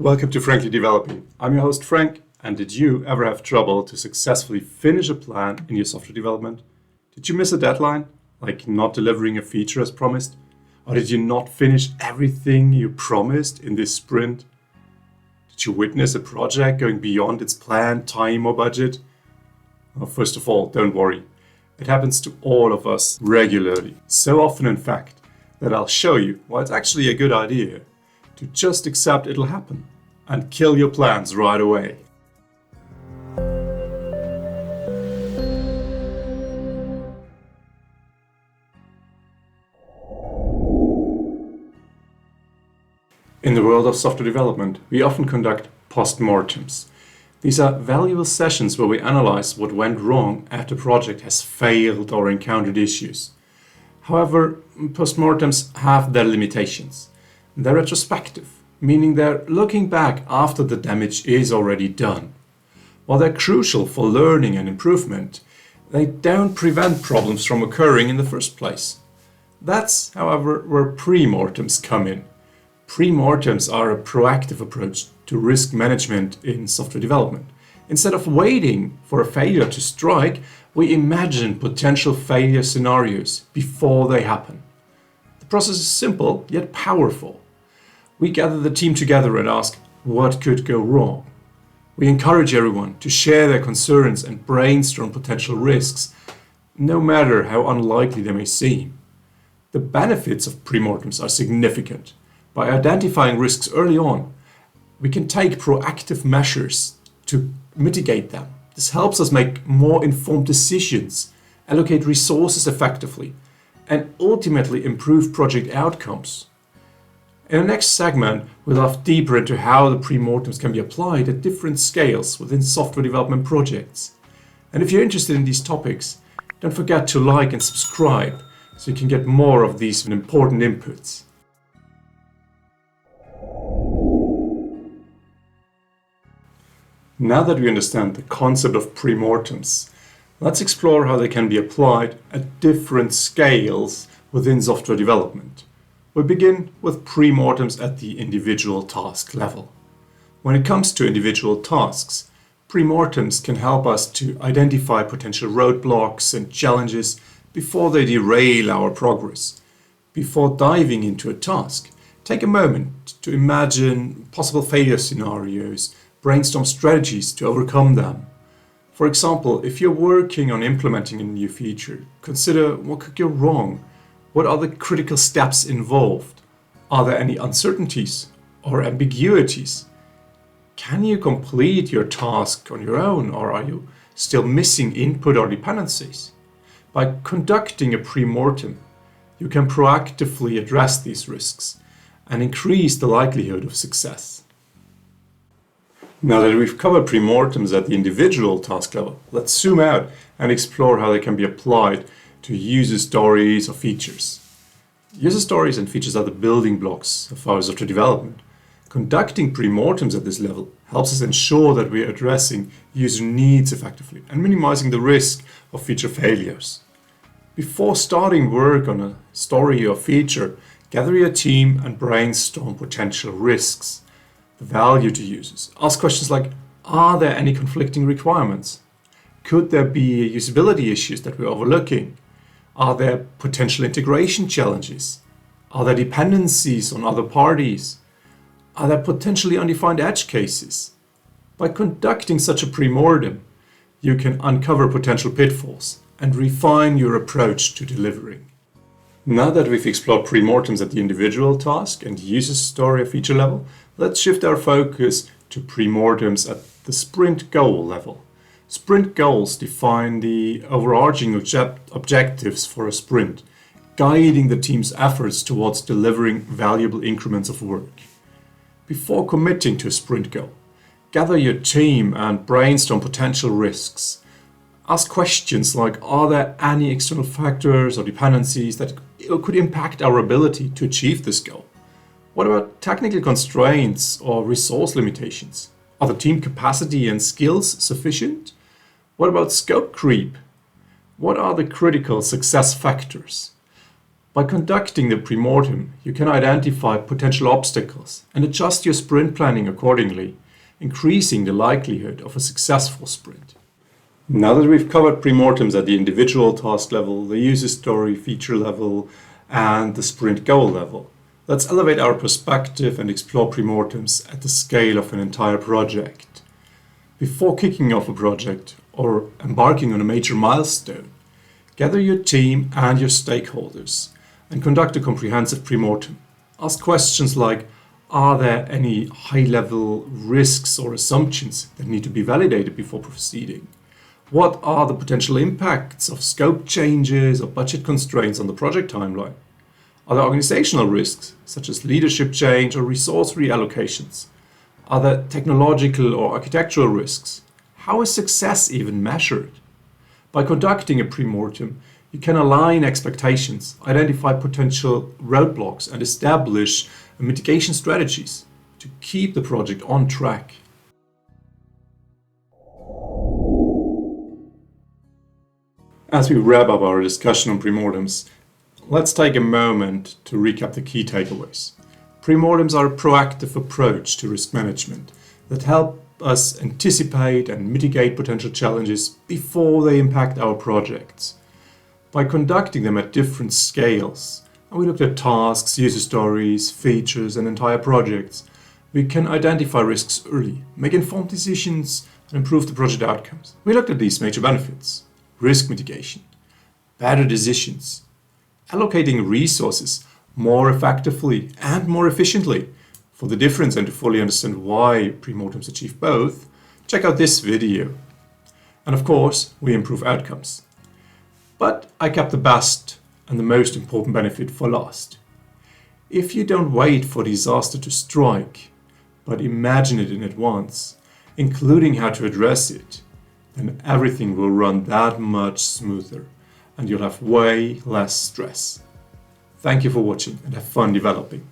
Welcome to Frankly Developing. I'm your host Frank, and did you ever have trouble to successfully finish a plan in your software development? Did you miss a deadline, like not delivering a feature as promised? Or did you not finish everything you promised in this sprint? Did you witness a project going beyond its planned time or budget? Well, first of all, don't worry. It happens to all of us regularly, so often in fact, that I'll show you why it's actually a good idea to just accept it'll happen and kill your plans right away. In the world of software development, we often conduct post-mortems. These are valuable sessions where we analyze what went wrong after a project has failed or encountered issues. However, post-mortems have their limitations. They're retrospective, meaning they're looking back after the damage is already done. While they're crucial for learning and improvement, they don't prevent problems from occurring in the first place. That's, however, where pre-mortems come in. Pre-mortems are a proactive approach to risk management in software development. Instead of waiting for a failure to strike, we imagine potential failure scenarios before they happen. The process is simple yet powerful. We gather the team together and ask, what could go wrong? We encourage everyone to share their concerns and brainstorm potential risks, no matter how unlikely they may seem. The benefits of pre-mortems are significant. By identifying risks early on, we can take proactive measures to mitigate them. This helps us make more informed decisions, allocate resources effectively, and ultimately improve project outcomes. In the next segment, we'll dive deeper into how the pre-mortems can be applied at different scales within software development projects. And if you're interested in these topics, don't forget to like and subscribe so you can get more of these important inputs. Now that we understand the concept of pre-mortems, let's explore how they can be applied at different scales within software development. We begin with pre-mortems at the individual task level. When it comes to individual tasks, pre-mortems can help us to identify potential roadblocks and challenges before they derail our progress. Before diving into a task, take a moment to imagine possible failure scenarios, brainstorm strategies to overcome them. For example, if you're working on implementing a new feature, consider what could go wrong. What are the critical steps involved? Are there any uncertainties or ambiguities? Can you complete your task on your own, or are you still missing input or dependencies? By conducting a pre-mortem, you can proactively address these risks and increase the likelihood of success. Now that we've covered pre-mortems at the individual task level, let's zoom out and explore how they can be applied to user stories or features. User stories and features are the building blocks of our software development. Conducting pre-mortems at this level helps us ensure that we are addressing user needs effectively and minimizing the risk of feature failures. Before starting work on a story or feature, gather your team and brainstorm potential risks. The value to users. Ask questions like, are there any conflicting requirements? Could there be usability issues that we're overlooking? Are there potential integration challenges? Are there dependencies on other parties? Are there potentially undefined edge cases? By conducting such a pre-mortem, you can uncover potential pitfalls and refine your approach to delivering. Now that we've explored pre-mortems at the individual task and user story or feature level, let's shift our focus to pre-mortems at the sprint goal level. Sprint goals define the overarching objectives for a sprint, guiding the team's efforts towards delivering valuable increments of work. Before committing to a sprint goal, gather your team and brainstorm potential risks. Ask questions like, are there any external factors or dependencies that could impact our ability to achieve this goal? What about technical constraints or resource limitations? Are the team capacity and skills sufficient? What about scope creep? What are the critical success factors? By conducting the pre-mortem, you can identify potential obstacles and adjust your sprint planning accordingly, increasing the likelihood of a successful sprint. Now that we've covered pre-mortems at the individual task level, the user story feature level, and the sprint goal level, let's elevate our perspective and explore pre-mortems at the scale of an entire project. Before kicking off a project or embarking on a major milestone, gather your team and your stakeholders and conduct a comprehensive pre-mortem. Ask questions like, are there any high-level risks or assumptions that need to be validated before proceeding? What are the potential impacts of scope changes or budget constraints on the project timeline? Are there organizational risks, such as leadership change or resource reallocations? Are there technological or architectural risks? How is success even measured? By conducting a pre-mortem, you can align expectations, identify potential roadblocks, and establish mitigation strategies to keep the project on track. As we wrap up our discussion on pre-mortems, let's take a moment to recap the key takeaways. Pre-mortems are a proactive approach to risk management that help us anticipate and mitigate potential challenges before they impact our projects. By conducting them at different scales, and we looked at tasks, user stories, features, and entire projects, we can identify risks early, make informed decisions, and improve the project outcomes. We looked at these major benefits: risk mitigation, better decisions, allocating resources more effectively and more efficiently. For the difference and to fully understand why pre-mortems achieve both, check out this video. And of course, we improve outcomes. But I kept the best and the most important benefit for last. If you don't wait for disaster to strike, but imagine it in advance, including how to address it, then everything will run that much smoother and you'll have way less stress. Thank you for watching and have fun developing.